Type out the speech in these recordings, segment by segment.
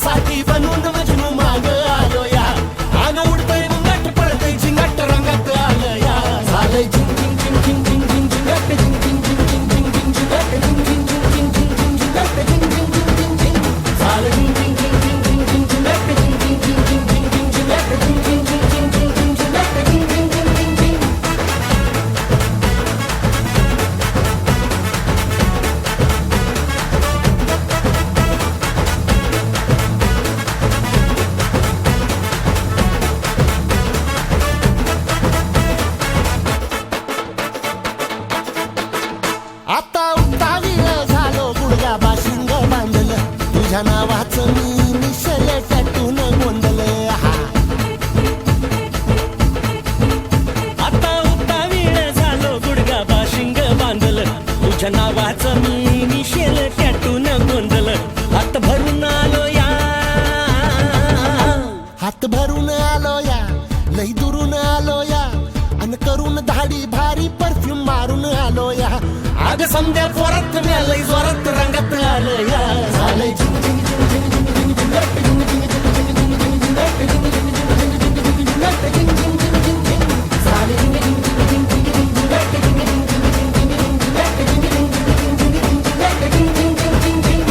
साठी बनून मजनू माग आलो या आग उडतय मुंगट पळतय झिंगाट रंगात आलं या झालंय झिंग झिंग झिंग झिंग झिंग झिंग झिंगाट झिंग झिंग झिंग झिंग झिंग झिंग झिंगाट झिंग झिंग झिंग झिंग झिंग झिंग झिंगाट झिंग झिंग झिंग झिंग झिंग झालं झिंग झिंग झिंग झिंग झिंग झिंग झिंगाट झिंग झिंग झिंग झिंग झिंग झिंग झिंगाट झिंग झिंग झिंग झिंग झिंग झिंग झिंग झिंगाट झिंग झिंग झिंग झिंग आता उतावीळ झालो गुडगा बाशिंग बांधलं तुझ्या नावाचं मी निशल टॅटून गोंधलं आता उतावीळ झालो गुडगा बाशिंग बांधलं तुझ्या नावाचं मी निशेल टॅटून गोंधलं हात भरून आलो या हात भरून आलो या लई दुरून आलो या अन करून धाडी भारी परफ्यूम मारून आलो या आग समद्या जोरात लई जोरात रंगात आलं या झालंय झिंग झिंग झिंग झिंग झिंग झिंग झिंगाट झिंग झिंग झिंग झिंग झिंग झिंग झिंगाट झिंग झिंग झिंग झिंग झिंग झिंग झिंगाट झिंग झिंग झिंग झिंग झिंग झालंय झिंग झिंग झिंग झिंग झिंग झिंग झिंगाट झिंग झिंग झिंग झिंग झिंग झिंग झिंगाट झिंग झिंग झिंग झिंग झिंग झिंग झिंगाट झिंग झिंग झिंग झिंग झिंग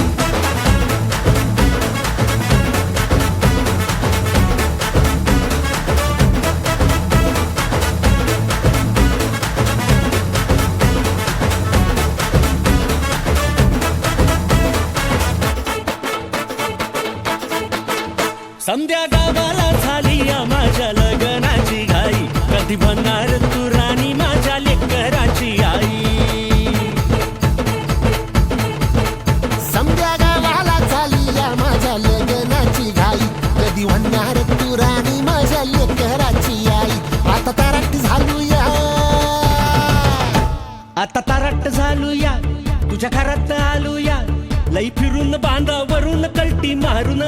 संध्या गावाला झाली या माझ्या लग्नाची घाई कधी बनणार तू राणी माझ्या लेकराची आई समद्या गावाला झाली या माझ्या लग्नाची घाई कधी म्हणणार तू राणी माझ्या लेकराची आई आता ताराट झालो या आता तारट झालो या तुझ्या घरात आलो या लई फिरून बांधावरून कलटी मारून